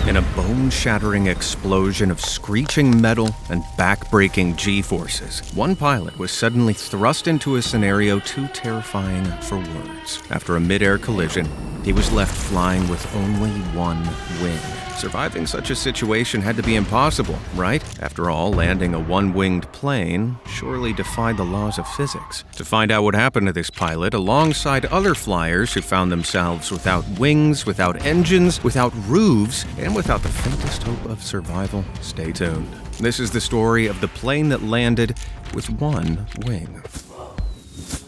In a bone-shattering explosion of screeching metal and back-breaking G-forces, one pilot was suddenly thrust into a scenario too terrifying for words. After a mid-air collision, he was left flying with only one wing. Surviving such a situation had to be impossible, right? After all, landing a one-winged plane surely defied the laws of physics. To find out what happened to this pilot, alongside other flyers who found themselves without wings, without engines, without roofs, and without the faintest hope of survival, stay tuned. This is the story of the plane that landed with one wing.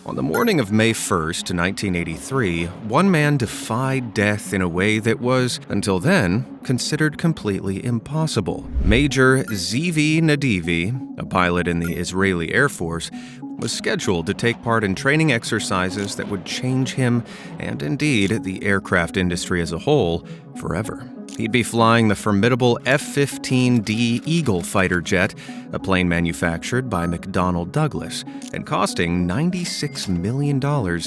On the morning of May 1st, 1983, one man defied death in a way that was, until then, considered completely impossible. Major Zvi Nadivi, a pilot in the Israeli Air Force, was scheduled to take part in training exercises that would change him, and indeed the aircraft industry as a whole, forever. He'd be flying the formidable F-15D Eagle fighter jet, a plane manufactured by McDonnell Douglas, and costing $96 million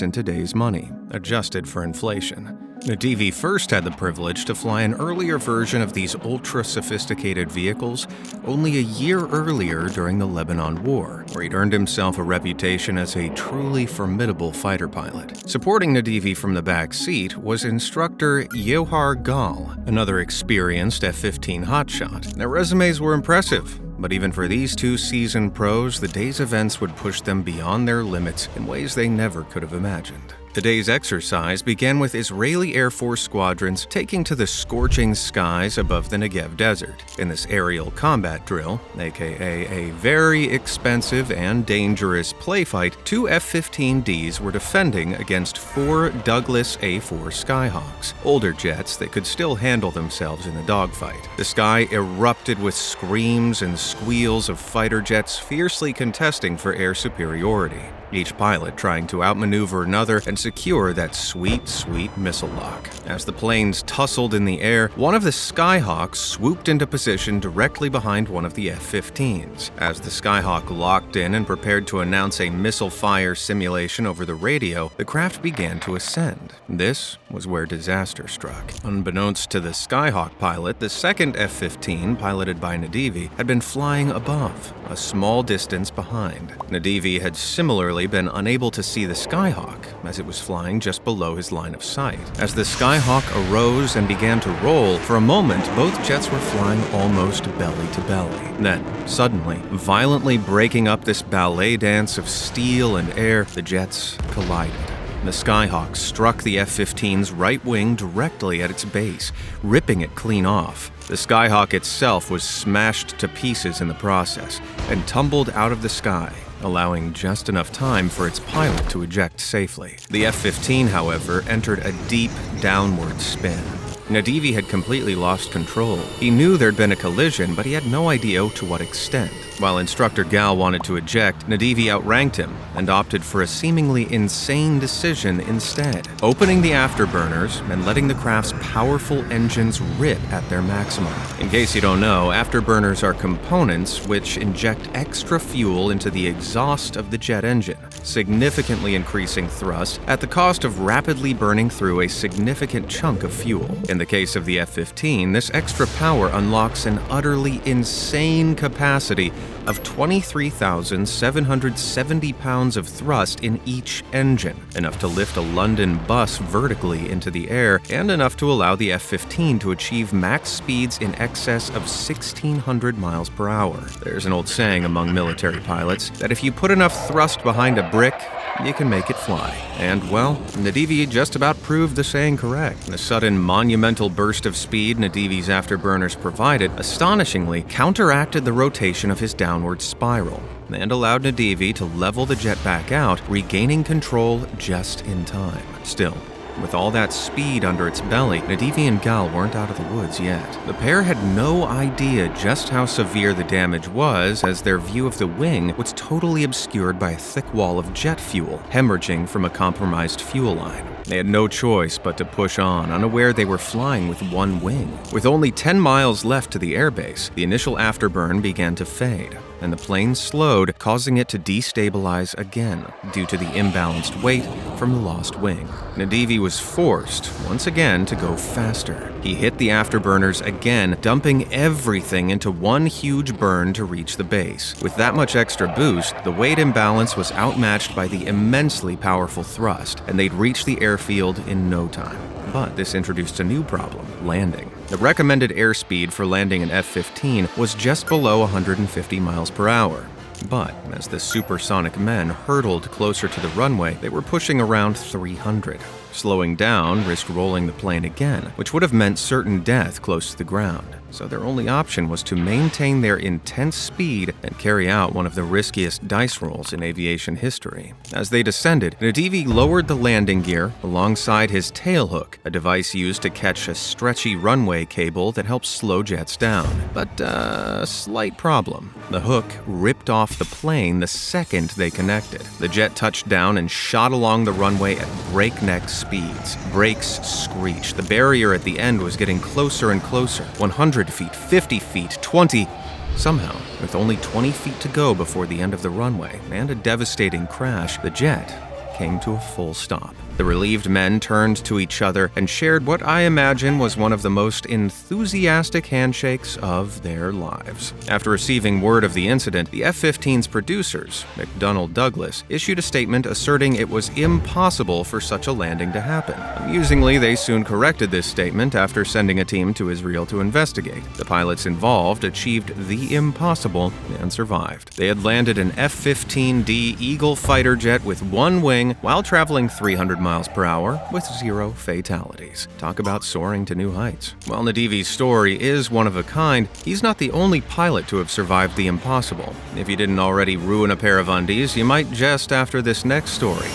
in today's money, adjusted for inflation. Nadivi first had the privilege to fly an earlier version of these ultra-sophisticated vehicles only a year earlier during the Lebanon War, where he'd earned himself a reputation as a truly formidable fighter pilot. Supporting Nadivi from the back seat was instructor Yohar Gal, another experienced F-15 hotshot. Their resumes were impressive, but even for these two seasoned pros, the day's events would push them beyond their limits in ways they never could have imagined. The day's exercise began with Israeli Air Force squadrons taking to the scorching skies above the Negev desert. In this aerial combat drill, aka a very expensive and dangerous play fight, two F-15Ds were defending against four Douglas A-4 Skyhawks, older jets that could still handle themselves in a dogfight. The sky erupted with screams and squeals of fighter jets fiercely contesting for air superiority, each pilot trying to outmaneuver another and secure that sweet, sweet missile lock. As the planes tussled in the air, one of the Skyhawks swooped into position directly behind one of the F-15s. As the Skyhawk locked in and prepared to announce a missile fire simulation over the radio, the craft began to ascend. This was where disaster struck. Unbeknownst to the Skyhawk pilot, the second F-15, piloted by Nadivi, had been flying above, a small distance behind. Nadivi had similarly been unable to see the Skyhawk, as it was flying just below his line of sight. As the Skyhawk arose and began to roll, for a moment both jets were flying almost belly to belly. Then, suddenly, violently breaking up this ballet dance of steel and air, the jets collided. The Skyhawk struck the F-15's right wing directly at its base, ripping it clean off. The Skyhawk itself was smashed to pieces in the process and tumbled out of the sky, allowing just enough time for its pilot to eject safely. The F-15, however, entered a deep downward spin. Nadivi had completely lost control. He knew there'd been a collision, but he had no idea to what extent. While Instructor Gal wanted to eject, Nadivi outranked him and opted for a seemingly insane decision instead, opening the afterburners and letting the craft's powerful engines rip at their maximum. In case you don't know, afterburners are components which inject extra fuel into the exhaust of the jet engine, significantly increasing thrust at the cost of rapidly burning through a significant chunk of fuel. In the case of the F-15, this extra power unlocks an utterly insane capacity of 23,770 pounds of thrust in each engine, enough to lift a London bus vertically into the air, and enough to allow the F-15 to achieve max speeds in excess of 1,600 miles per hour. There's an old saying among military pilots that if you put enough thrust behind a brick, you can make it fly. And, well, Nadivi just about proved the saying correct. The sudden monumental burst of speed Nadivi's afterburners provided astonishingly counteracted the rotation of his downward spiral and allowed Nadivi to level the jet back out, regaining control just in time. Still, with all that speed under its belly, Nadivi and Gal weren't out of the woods yet. The pair had no idea just how severe the damage was, as their view of the wing was totally obscured by a thick wall of jet fuel hemorrhaging from a compromised fuel line. They had no choice but to push on, unaware they were flying with one wing. With only 10 miles left to the airbase, the initial afterburn began to fade, and the plane slowed, causing it to destabilize again due to the imbalanced weight from the lost wing. Nadivi was forced, once again, to go faster. He hit the afterburners again, dumping everything into one huge burn to reach the base. With that much extra boost, the weight imbalance was outmatched by the immensely powerful thrust, and they'd reach the airfield in no time. But this introduced a new problem: landing. The recommended airspeed for landing an F-15 was just below 150 miles per hour. But as the supersonic men hurtled closer to the runway, they were pushing around 300. Slowing down risked rolling the plane again, which would have meant certain death close to the ground. So their only option was to maintain their intense speed and carry out one of the riskiest dice rolls in aviation history. As they descended, Nadivi lowered the landing gear alongside his tailhook, a device used to catch a stretchy runway cable that helps slow jets down. But a slight problem. The hook ripped off the plane the second they connected. The jet touched down and shot along the runway at breakneck speeds. Brakes screeched. The barrier at the end was getting closer and closer. 100 feet, 50 feet, 20. Somehow, with only 20 feet to go before the end of the runway and a devastating crash, the jet came to a full stop. The relieved men turned to each other and shared what I imagine was one of the most enthusiastic handshakes of their lives. After receiving word of the incident, the F-15's producers, McDonnell Douglas, issued a statement asserting it was impossible for such a landing to happen. Amusingly, they soon corrected this statement after sending a team to Israel to investigate. The pilots involved achieved the impossible and survived. They had landed an F-15D Eagle fighter jet with one wing while traveling 300 miles per hour with 0 fatalities. Talk about soaring to new heights. While Nadivi's story is one of a kind, he's not the only pilot to have survived the impossible. If you didn't already ruin a pair of undies, you might just after this next story.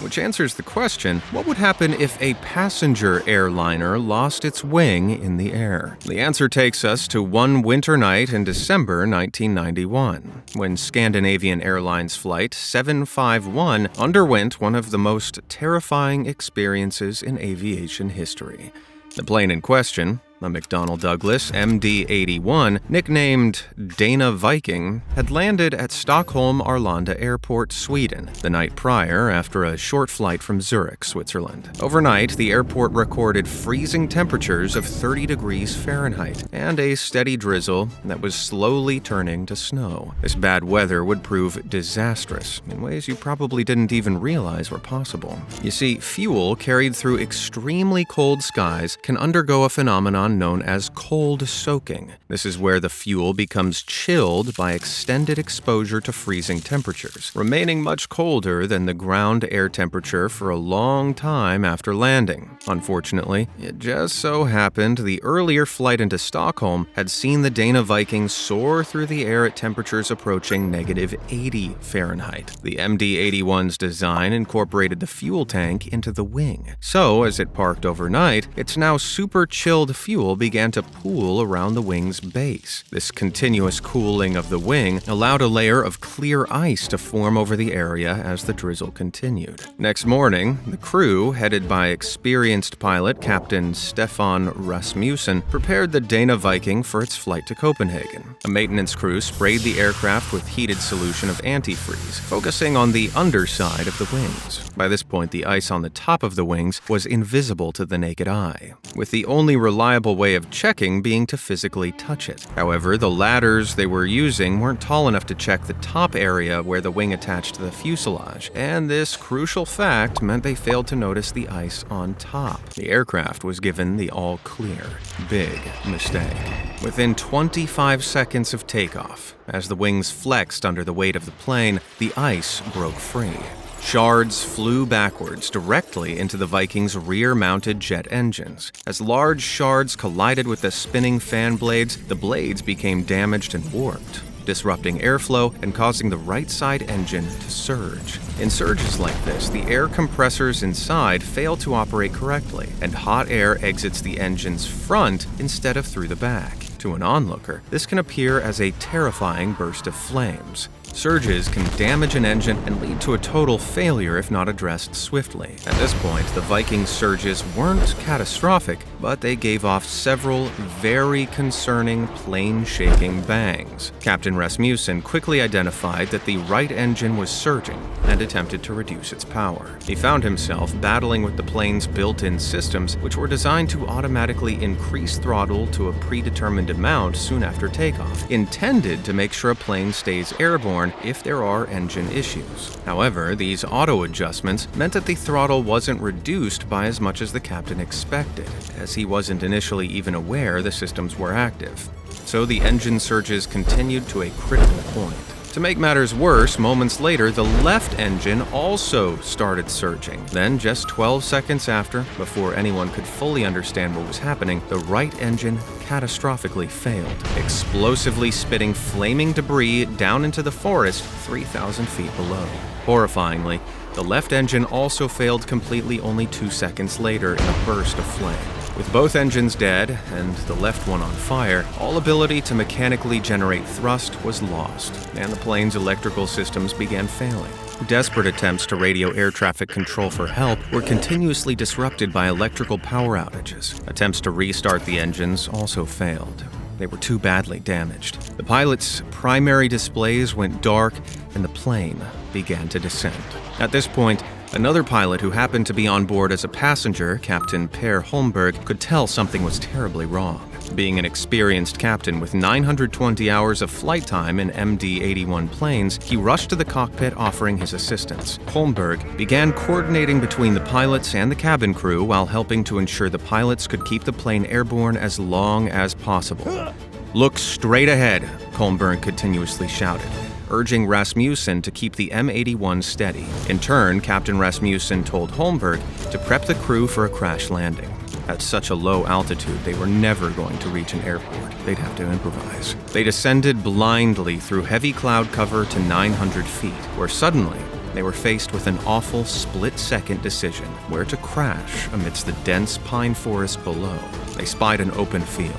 Which answers the question, what would happen if a passenger airliner lost its wing in the air? The answer takes us to one winter night in December 1991, when Scandinavian Airlines Flight 751 underwent one of the most terrifying experiences in aviation history. The plane in question, a McDonnell Douglas MD-81, nicknamed Dana Viking, had landed at Stockholm Arlanda Airport, Sweden, the night prior after a short flight from Zurich, Switzerland. Overnight, the airport recorded freezing temperatures of 30 degrees Fahrenheit and a steady drizzle that was slowly turning to snow. This bad weather would prove disastrous in ways you probably didn't even realize were possible. You see, fuel carried through extremely cold skies can undergo a phenomenon known as cold soaking. This is where the fuel becomes chilled by extended exposure to freezing temperatures, remaining much colder than the ground air temperature for a long time after landing. Unfortunately, it just so happened the earlier flight into Stockholm had seen the Dana Viking soar through the air at temperatures approaching negative 80 Fahrenheit. The MD-81's design incorporated the fuel tank into the wing. So, as it parked overnight, its now super chilled fuel began to pool around the wing's base. This continuous cooling of the wing allowed a layer of clear ice to form over the area as the drizzle continued. Next morning, the crew, headed by experienced pilot Captain Stefan Rasmussen, prepared the Dana Viking for its flight to Copenhagen. A maintenance crew sprayed the aircraft with heated solution of antifreeze, focusing on the underside of the wings. By this point, the ice on the top of the wings was invisible to the naked eye, with the only reliable way of checking being to physically touch it. However, the ladders they were using weren't tall enough to check the top area where the wing attached to the fuselage, and this crucial fact meant they failed to notice the ice on top. The aircraft was given the all clear. Big mistake. Within 25 seconds of takeoff, as the wings flexed under the weight of the plane, the ice broke free. Shards flew backwards directly into the Viking's rear-mounted jet engines. As large shards collided with the spinning fan blades, the blades became damaged and warped, disrupting airflow and causing the right side engine to surge. In surges like this, the air compressors inside fail to operate correctly, and hot air exits the engine's front instead of through the back. To an onlooker, this can appear as a terrifying burst of flames. Surges can damage an engine and lead to a total failure if not addressed swiftly. At this point, the Viking's surges weren't catastrophic, but they gave off several very concerning plane-shaking bangs. Captain Rasmussen quickly identified that the right engine was surging and attempted to reduce its power. He found himself battling with the plane's built-in systems, which were designed to automatically increase throttle to a predetermined amount soon after takeoff, intended to make sure a plane stays airborne if there are engine issues. However, these auto adjustments meant that the throttle wasn't reduced by as much as the captain expected, as he wasn't initially even aware the systems were active. So the engine surges continued to a critical point. To make matters worse, moments later, the left engine also started surging. Then, just 12 seconds after, before anyone could fully understand what was happening, the right engine catastrophically failed, explosively spitting flaming debris down into the forest 3,000 feet below. Horrifyingly, the left engine also failed completely only 2 seconds later in a burst of flame. With both engines dead and the left one on fire, all ability to mechanically generate thrust was lost, and the plane's electrical systems began failing. Desperate attempts to radio air traffic control for help were continuously disrupted by electrical power outages. Attempts to restart the engines also failed. They were too badly damaged. The pilot's primary displays went dark, and the plane began to descend. At this point, another pilot who happened to be on board as a passenger, Captain Per Holmberg, could tell something was terribly wrong. Being an experienced captain with 920 hours of flight time in MD-81 planes, he rushed to the cockpit offering his assistance. Holmberg began coordinating between the pilots and the cabin crew while helping to ensure the pilots could keep the plane airborne as long as possible. "Look straight ahead," Holmberg continuously shouted, urging Rasmussen to keep the M81 steady. In turn, Captain Rasmussen told Holmberg to prep the crew for a crash landing. At such a low altitude, they were never going to reach an airport. They'd have to improvise. They descended blindly through heavy cloud cover to 900 feet, where suddenly they were faced with an awful split-second decision: where to crash amidst the dense pine forest below. They spied an open field.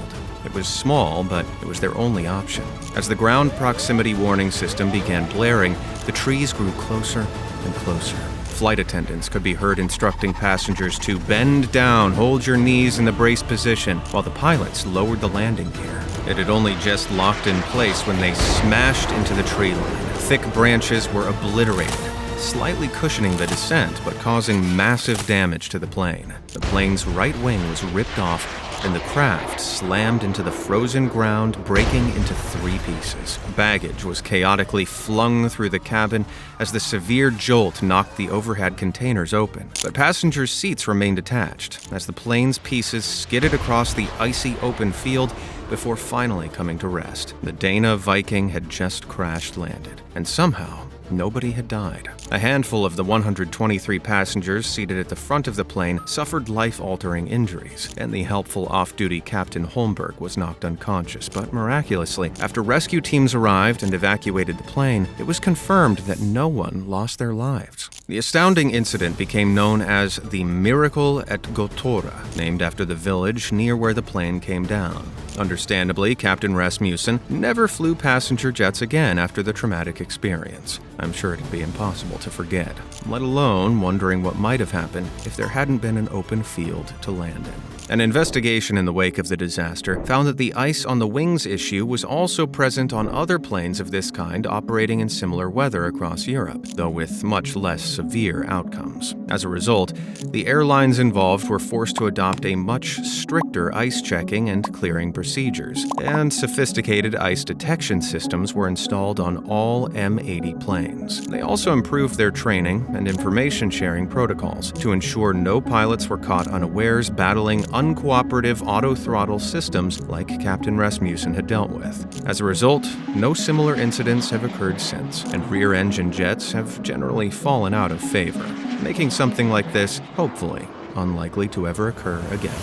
It was small, but it was their only option. As the ground proximity warning system began blaring, the trees grew closer and closer. Flight attendants could be heard instructing passengers to bend down, hold your knees in the brace position, while the pilots lowered the landing gear. It had only just locked in place when they smashed into the tree line. Thick branches were obliterated, slightly cushioning the descent, but causing massive damage to the plane. The plane's right wing was ripped off, and the craft slammed into the frozen ground, breaking into 3 pieces. Baggage was chaotically flung through the cabin as the severe jolt knocked the overhead containers open. But passengers' seats remained attached as the plane's pieces skidded across the icy open field before finally coming to rest. The Dana Viking had just crash-landed, and somehow nobody had died. A handful of the 123 passengers seated at the front of the plane suffered life-altering injuries, and the helpful off-duty Captain Holmberg was knocked unconscious. But miraculously, after rescue teams arrived and evacuated the plane, it was confirmed that no one lost their lives. The astounding incident became known as the Miracle at Gotora, named after the village near where the plane came down. Understandably, Captain Rasmussen never flew passenger jets again after the traumatic experience. I'm sure it'd be impossible to forget, let alone wondering what might have happened if there hadn't been an open field to land in. An investigation in the wake of the disaster found that the ice on the wings issue was also present on other planes of this kind operating in similar weather across Europe, though with much less severe outcomes. As a result, the airlines involved were forced to adopt a much stricter ice checking and clearing procedures, and sophisticated ice detection systems were installed on all M80 planes. They also improved their training and information sharing protocols to ensure no pilots were caught unawares battling uncooperative auto-throttle systems like Captain Rasmussen had dealt with. As a result, no similar incidents have occurred since, and rear-engine jets have generally fallen out of favor, making something like this, hopefully, unlikely to ever occur again.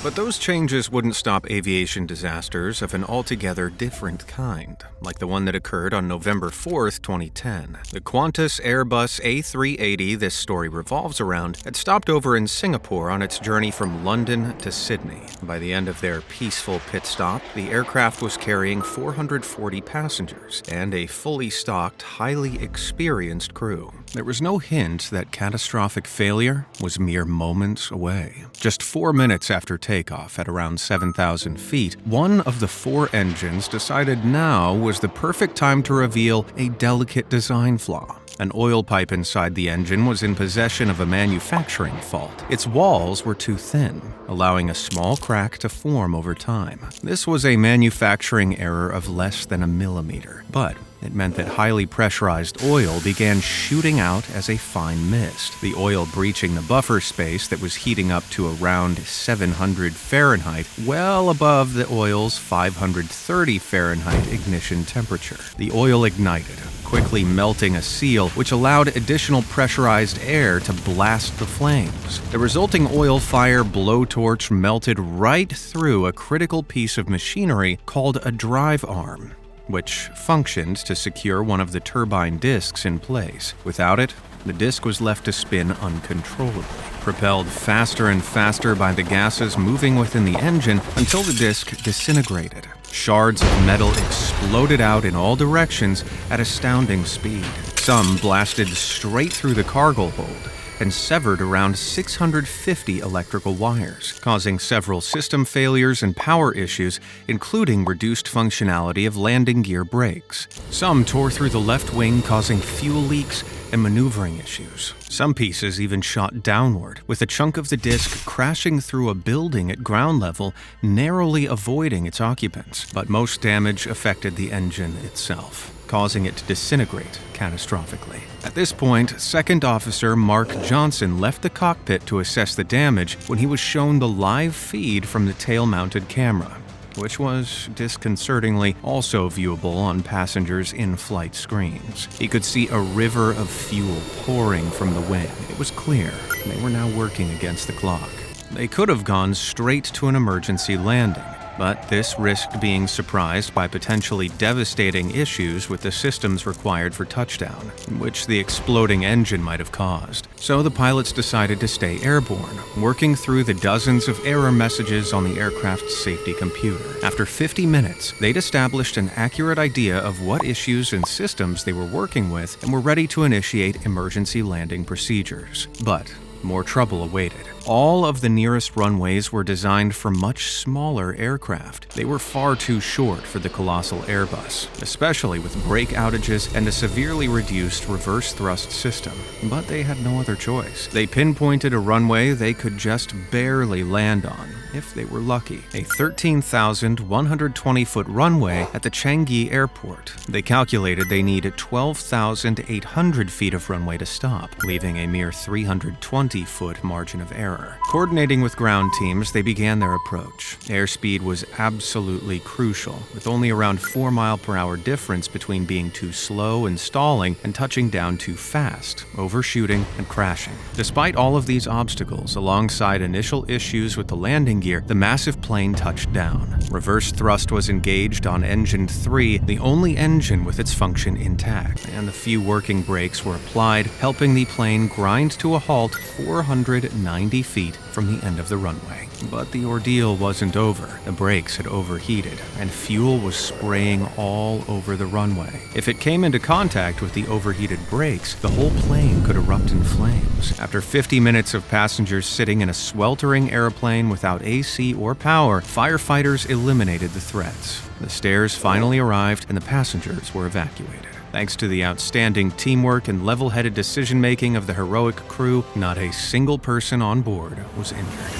But those changes wouldn't stop aviation disasters of an altogether different kind, like the one that occurred on November 4th, 2010. The Qantas Airbus A380 this story revolves around had stopped over in Singapore on its journey from London to Sydney. By the end of their peaceful pit stop, the aircraft was carrying 440 passengers and a fully stocked, highly experienced crew. There was no hint that catastrophic failure was mere moments away. Just 4 minutes after takeoff at around 7,000 feet, one of the 4 engines decided now was the perfect time to reveal a delicate design flaw. An oil pipe inside the engine was in possession of a manufacturing fault. Its walls were too thin, allowing a small crack to form over time. This was a manufacturing error of less than a millimeter, but it meant that highly pressurized oil began shooting out as a fine mist, the oil breaching the buffer space that was heating up to around 700 Fahrenheit, well above the oil's 530 Fahrenheit ignition temperature. The oil ignited, quickly melting a seal, which allowed additional pressurized air to blast the flames. The resulting oil fire blowtorch melted right through a critical piece of machinery called a drive arm, which functioned to secure one of the turbine discs in place. Without it, the disc was left to spin uncontrollably, propelled faster and faster by the gases moving within the engine until the disc disintegrated. Shards of metal exploded out in all directions at astounding speed. Some blasted straight through the cargo hold and severed around 650 electrical wires, causing several system failures and power issues, including reduced functionality of landing gear brakes. Some tore through the left wing, causing fuel leaks and maneuvering issues. Some pieces even shot downward, with a chunk of the disc crashing through a building at ground level, narrowly avoiding its occupants. But most damage affected the engine itself, causing it to disintegrate catastrophically. At this point, Second Officer Mark Johnson left the cockpit to assess the damage when he was shown the live feed from the tail-mounted camera, which was disconcertingly also viewable on passengers' in-flight screens. He could see a river of fuel pouring from the wing. It was clear they were now working against the clock. They could have gone straight to an emergency landing, but this risked being surprised by potentially devastating issues with the systems required for touchdown, which the exploding engine might have caused. So the pilots decided to stay airborne, working through the dozens of error messages on the aircraft's safety computer. After 50 minutes, they'd established an accurate idea of what issues and systems they were working with and were ready to initiate emergency landing procedures. But more trouble awaited. All of the nearest runways were designed for much smaller aircraft. They were far too short for the colossal Airbus, especially with brake outages and a severely reduced reverse thrust system. But they had no other choice. They pinpointed a runway they could just barely land on, if they were lucky. A 13,120-foot runway at the Changi Airport. They calculated they needed 12,800 feet of runway to stop, leaving a mere 320-foot margin of error. Coordinating with ground teams, they began their approach. Airspeed was absolutely crucial, with only around 4-mile-per-hour difference between being too slow and stalling and touching down too fast, overshooting and crashing. Despite all of these obstacles, alongside initial issues with the landing gear, the massive plane touched down. Reverse thrust was engaged on Engine 3, the only engine with its function intact, and a few working brakes were applied, helping the plane grind to a halt 490 feet from the end of the runway. But the ordeal wasn't over. The brakes had overheated, and fuel was spraying all over the runway. If it came into contact with the overheated brakes, the whole plane could erupt in flames. After 50 minutes of passengers sitting in a sweltering airplane without AC or power, firefighters eliminated the threats. The stairs finally arrived, and the passengers were evacuated. Thanks to the outstanding teamwork and level-headed decision-making of the heroic crew, not a single person on board was injured.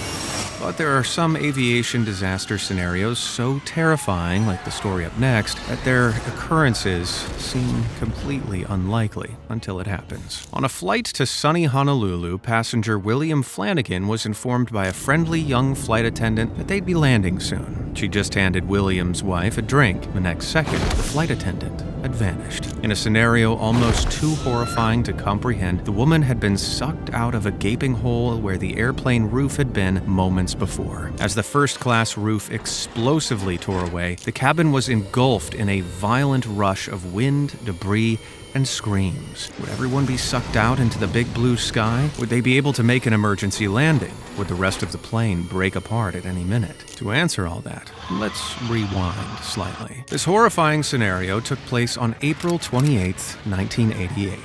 But there are some aviation disaster scenarios so terrifying, like the story up next, that their occurrences seem completely unlikely until it happens. On a flight to sunny Honolulu, passenger William Flanagan was informed by a friendly young flight attendant that they'd be landing soon. She just handed William's wife a drink. The next second, the flight attendant had vanished. In a scenario almost too horrifying to comprehend, the woman had been sucked out of a gaping hole where the airplane roof had been moments minutes before. As the first-class roof explosively tore away, the cabin was engulfed in a violent rush of wind, debris, and screams. Would everyone be sucked out into the big blue sky? Would they be able to make an emergency landing? Would the rest of the plane break apart at any minute? To answer all that, let's rewind slightly. This horrifying scenario took place on April 28, 1988.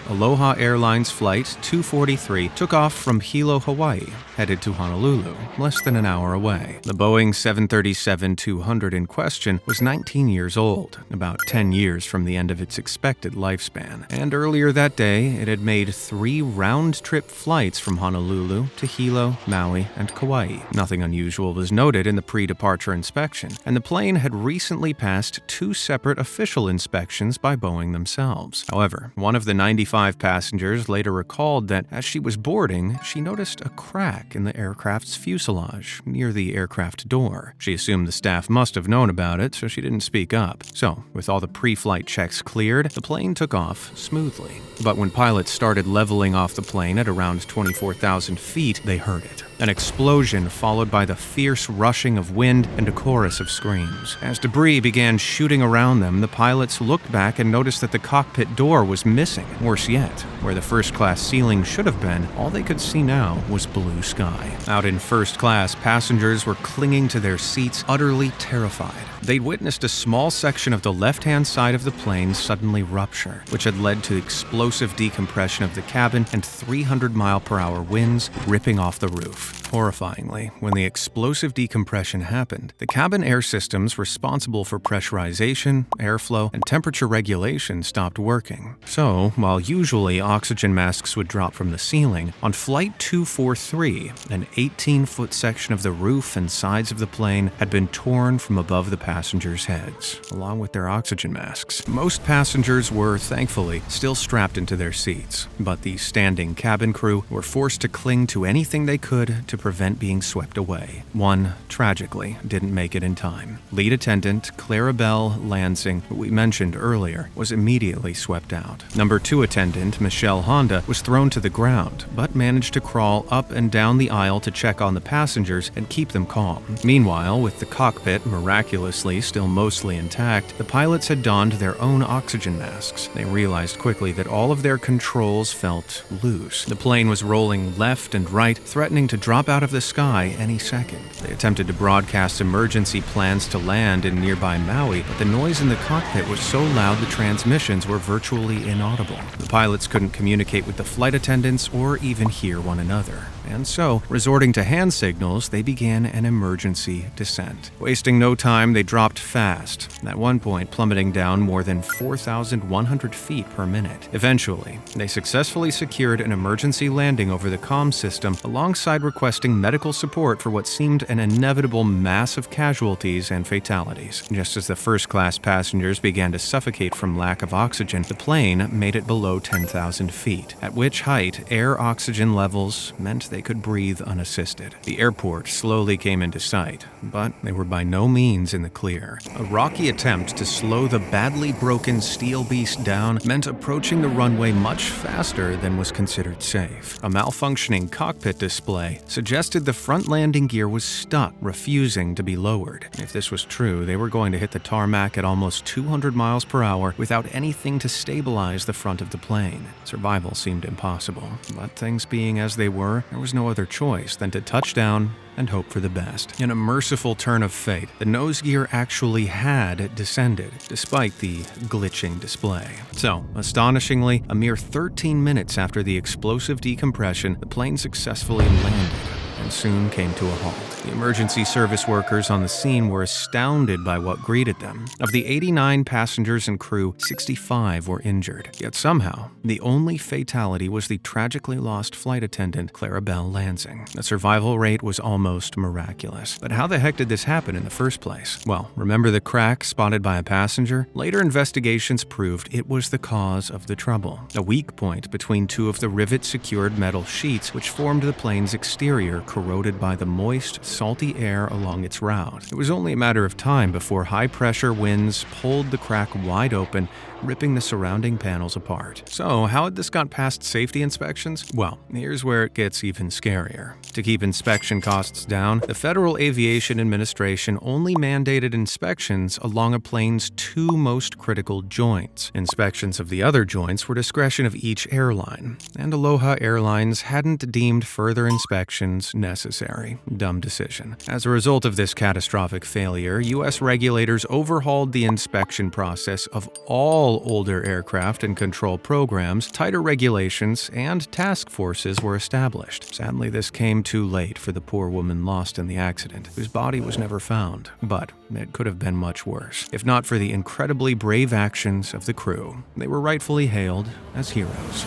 Aloha Airlines Flight 243 took off from Hilo, Hawaii, headed to Honolulu, less than an hour away. The Boeing 737-200 in question was 19 years old, about 10 years from the end of its expected lifespan. And earlier that day, it had made 3 round-trip flights from Honolulu to Hilo, Maui, and Kauai. Nothing unusual was noted in the pre-departure inspection, and the plane had recently passed 2 separate official inspections by Boeing themselves. However, one of the 95 passengers later recalled that as she was boarding, she noticed a crack in the aircraft's fuselage near the aircraft door. She assumed the staff must have known about it, so she didn't speak up. So, with all the pre-flight checks cleared, the plane took off smoothly. But when pilots started leveling off the plane at around 24,000 feet, they heard it. An explosion followed by the fierce rushing of wind and a chorus of screams. As debris began shooting around them, the pilots looked back and noticed that the cockpit door was missing. Worse yet, where the first-class ceiling should have been, all they could see now was blue sky. Out in first class, passengers were clinging to their seats, utterly terrified. They'd witnessed a small section of the left-hand side of the plane suddenly rupture, which had led to explosive decompression of the cabin and 300-mile-per-hour winds ripping off the roof. Horrifyingly, when the explosive decompression happened, the cabin air systems responsible for pressurization, airflow, and temperature regulation stopped working. So, while usually oxygen masks would drop from the ceiling, on Flight 243, an 18-foot section of the roof and sides of the plane had been torn from above the passengers' heads, along with their oxygen masks. Most passengers were, thankfully, still strapped into their seats, but the standing cabin crew were forced to cling to anything they could to prevent being swept away. One, tragically, didn't make it in time. Lead attendant Clarabelle Lansing, who we mentioned earlier, was immediately swept out. Number 2 attendant Michelle Honda was thrown to the ground, but managed to crawl up and down the aisle to check on the passengers and keep them calm. Meanwhile, with the cockpit miraculously still mostly intact, the pilots had donned their own oxygen masks. They realized quickly that all of their controls felt loose. The plane was rolling left and right, threatening to drop out of the sky any second. They attempted to broadcast emergency plans to land in nearby Maui, but the noise in the cockpit was so loud the transmissions were virtually inaudible. The pilots couldn't communicate with the flight attendants or even hear one another. And so, resorting to hand signals, they began an emergency descent. Wasting no time, they dropped fast, at one point plummeting down more than 4,100 feet per minute. Eventually, they successfully secured an emergency landing over the comm system alongside requesting medical support for what seemed an inevitable mass of casualties and fatalities. Just as the first-class passengers began to suffocate from lack of oxygen, the plane made it below 10,000 feet, at which height air oxygen levels meant they could breathe unassisted. The airport slowly came into sight, but they were by no means in the clear. A rocky attempt to slow the badly broken steel beast down meant approaching the runway much faster than was considered safe. A malfunctioning cockpit display suggested the front landing gear was stuck, refusing to be lowered. If this was true, they were going to hit the tarmac at almost 200 miles per hour without anything to stabilize the front of the plane. Survival seemed impossible, but things being as they were, there was no other choice than to touch down and hope for the best. In a merciful turn of fate, the nose gear actually had descended, despite the glitching display. So, astonishingly, a mere 13 minutes after the explosive decompression, the plane successfully landed and soon came to a halt. The emergency service workers on the scene were astounded by what greeted them. Of the 89 passengers and crew, 65 were injured. Yet somehow, the only fatality was the tragically lost flight attendant, Clarabelle Lansing. The survival rate was almost miraculous. But how the heck did this happen in the first place? Well, remember the crack spotted by a passenger? Later investigations proved it was the cause of the trouble. A weak point between two of the rivet-secured metal sheets which formed the plane's exterior corroded by the moist, salty air along its route. It was only a matter of time before high-pressure winds pulled the crack wide open, ripping the surrounding panels apart. So, how had this got past safety inspections? Well, here's where it gets even scarier. To keep inspection costs down, the Federal Aviation Administration only mandated inspections along a plane's two most critical joints. Inspections of the other joints were discretion of each airline, and Aloha Airlines hadn't deemed further inspections necessary. Dumb decision. As a result of this catastrophic failure, U.S. regulators overhauled the inspection process of all older aircraft and control programs. Tighter regulations and task forces were established. Sadly, this came too late for the poor woman lost in the accident, whose body was never found. But it could have been much worse, if not for the incredibly brave actions of the crew. They were rightfully hailed as heroes.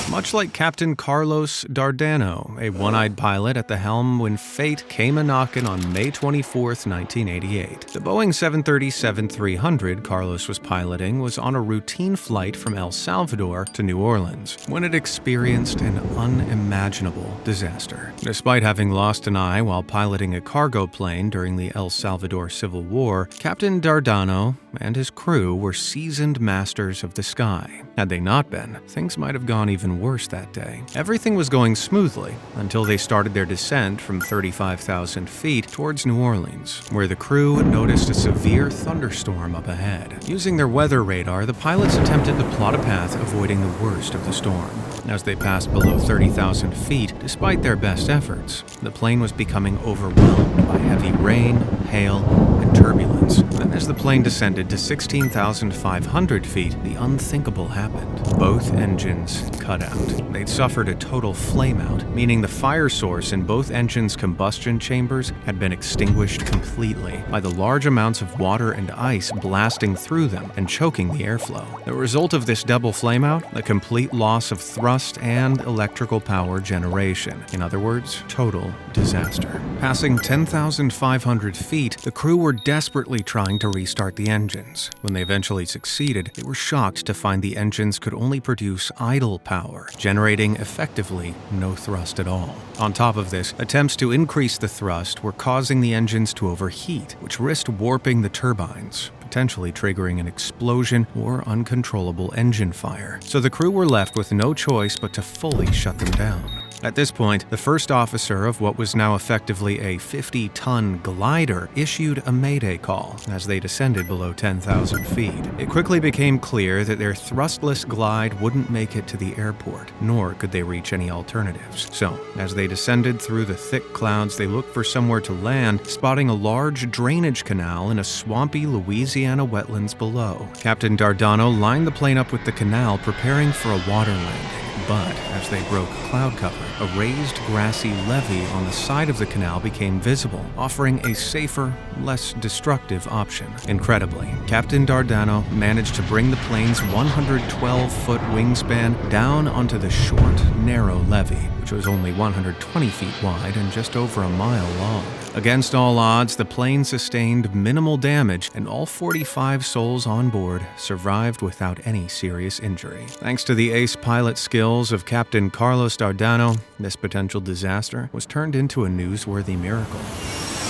Much like Captain Carlos Dardano, a one-eyed pilot at the helm when fate came a-knockin' on May 24, 1988. The Boeing 737-300 Carlos was piloting was on a routine flight from El Salvador to New Orleans when it experienced an unimaginable disaster. Despite having lost an eye while piloting a cargo plane during the El Salvador Civil War, Captain Dardano and his crew were seasoned masters of the sky. Had they not been, things might have gone even worse that day. Everything was going smoothly until they started their descent from 35,000 feet towards New Orleans, where the crew noticed a severe thunderstorm up ahead. Using their weather radar, the pilots attempted to plot a path avoiding the worst of the storm. As they passed below 30,000 feet, despite their best efforts, the plane was becoming overwhelmed by heavy rain, hail, and turbulence. Then as the plane descended to 16,500 feet, the unthinkable happened. Both engines cut out. They'd suffered a total flameout, meaning the fire source in both engines' combustion chambers had been extinguished completely by the large amounts of water and ice blasting through them and choking the airflow. The result of this double flameout, a complete loss of thrust and electrical power generation. In other words, total disaster. Passing 10,500 feet, the crew were desperately trying to restart the engines. When they eventually succeeded, they were shocked to find the engines could only produce idle power, generating effectively no thrust at all. On top of this, attempts to increase the thrust were causing the engines to overheat, which risked warping the turbines, potentially triggering an explosion or uncontrollable engine fire. So the crew were left with no choice but to fully shut them down. At this point, the first officer of what was now effectively a 50-ton glider issued a mayday call as they descended below 10,000 feet. It quickly became clear that their thrustless glide wouldn't make it to the airport, nor could they reach any alternatives. So, as they descended through the thick clouds, they looked for somewhere to land, spotting a large drainage canal in a swampy Louisiana wetlands below. Captain Dardano lined the plane up with the canal, preparing for a water landing. But as they broke cloud cover, a raised grassy levee on the side of the canal became visible, offering a safer, less destructive option. Incredibly, Captain Dardano managed to bring the plane's 112-foot wingspan down onto the short, narrow levee, which was only 120 feet wide and just over a mile long. Against all odds, the plane sustained minimal damage, and all 45 souls on board survived without any serious injury. Thanks to the ace pilot skills of Captain Carlos Dardano, this potential disaster was turned into a newsworthy miracle.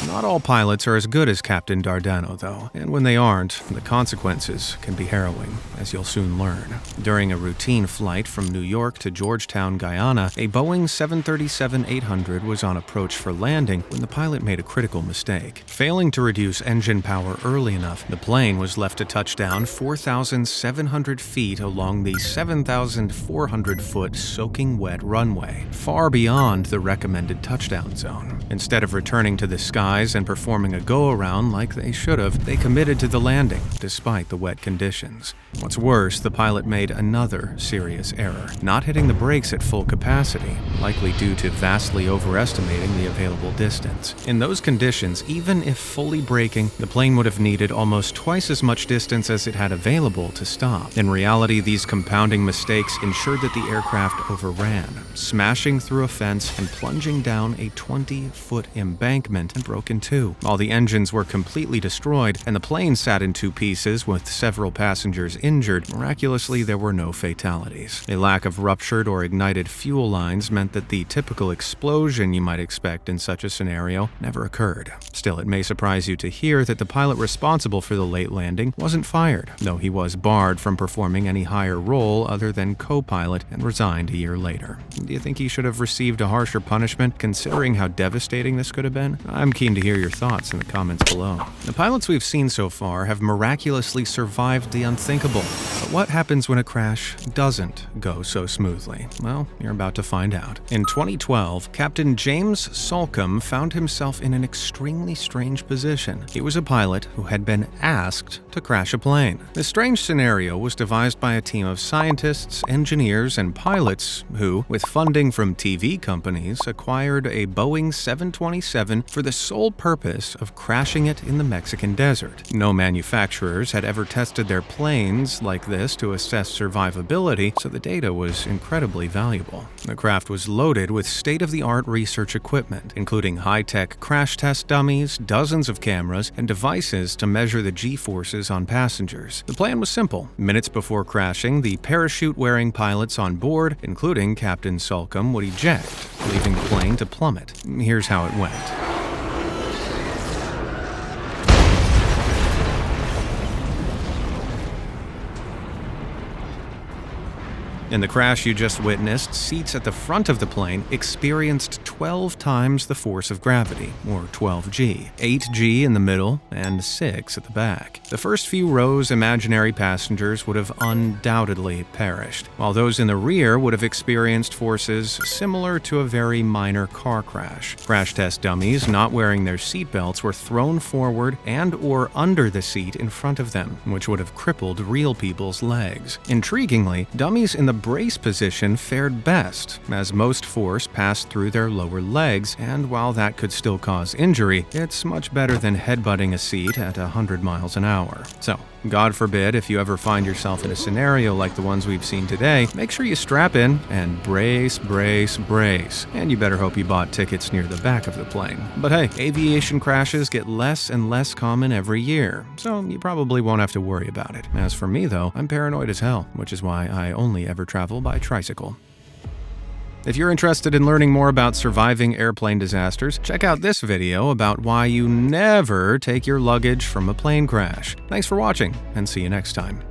Not all pilots are as good as Captain Dardano, though, and when they aren't, the consequences can be harrowing, as you'll soon learn. During a routine flight from New York to Georgetown, Guyana, a Boeing 737-800 was on approach for landing when the pilot made a critical mistake. Failing to reduce engine power early enough, the plane was left to touch down 4,700 feet along the 7,400-foot soaking wet runway, far beyond the recommended touchdown zone. Instead of returning to the skies and performing a go-around like they should have, they committed to the landing, despite the wet conditions. What's worse, the pilot made another serious error, not hitting the brakes at full capacity, likely due to vastly overestimating the available distance. In those conditions, even if fully braking, the plane would have needed almost twice as much distance as it had available to stop. In reality, these compounding mistakes ensured that the aircraft overran, smashing through a fence and plunging down a 20-foot embankment and broke broke in two. While the engines were completely destroyed and the plane sat in two pieces with several passengers injured, miraculously there were no fatalities. A lack of ruptured or ignited fuel lines meant that the typical explosion you might expect in such a scenario never occurred. Still, it may surprise you to hear that the pilot responsible for the late landing wasn't fired, though he was barred from performing any higher role other than co-pilot and resigned a year later. Do you think he should have received a harsher punishment, considering how devastating this could have been? I'm keen to hear your thoughts in the comments below. The pilots we've seen so far have miraculously survived the unthinkable. But what happens when a crash doesn't go so smoothly? Well, you're about to find out. In 2012, Captain James Salcombe found himself in an extremely strange position. He was a pilot who had been asked to crash a plane. This strange scenario was devised by a team of scientists, engineers, and pilots who, with funding from TV companies, acquired a Boeing 727 for the sole purpose of crashing it in the Mexican desert. No manufacturers had ever tested their planes like this to assess survivability, so the data was incredibly valuable. The craft was loaded with state-of-the-art research equipment, including high-tech crash test dummies, dozens of cameras, and devices to measure the G-forces on passengers. The plan was simple. Minutes before crashing, the parachute-wearing pilots on board, including Captain Salcombe, would eject, leaving the plane to plummet. Here's how it went. In the crash you just witnessed, seats at the front of the plane experienced 12 times the force of gravity, or 12G, 8G in the middle, and 6 at the back. The first few rows imaginary passengers would have undoubtedly perished, while those in the rear would have experienced forces similar to a very minor car crash. Crash test dummies not wearing their seatbelts were thrown forward and or under the seat in front of them, which would have crippled real people's legs. Intriguingly, dummies in the brace position fared best, as most force passed through their lower legs, and while that could still cause injury, it's much better than headbutting a seat at 100 miles an hour. So, God forbid, if you ever find yourself in a scenario like the ones we've seen today, make sure you strap in and brace, brace, brace. And you better hope you bought tickets near the back of the plane. But hey, aviation crashes get less and less common every year, so you probably won't have to worry about it. As for me though, I'm paranoid as hell, which is why I only ever travel by tricycle. If you're interested in learning more about surviving airplane disasters, check out this video about why you never take your luggage from a plane crash. Thanks for watching, and see you next time.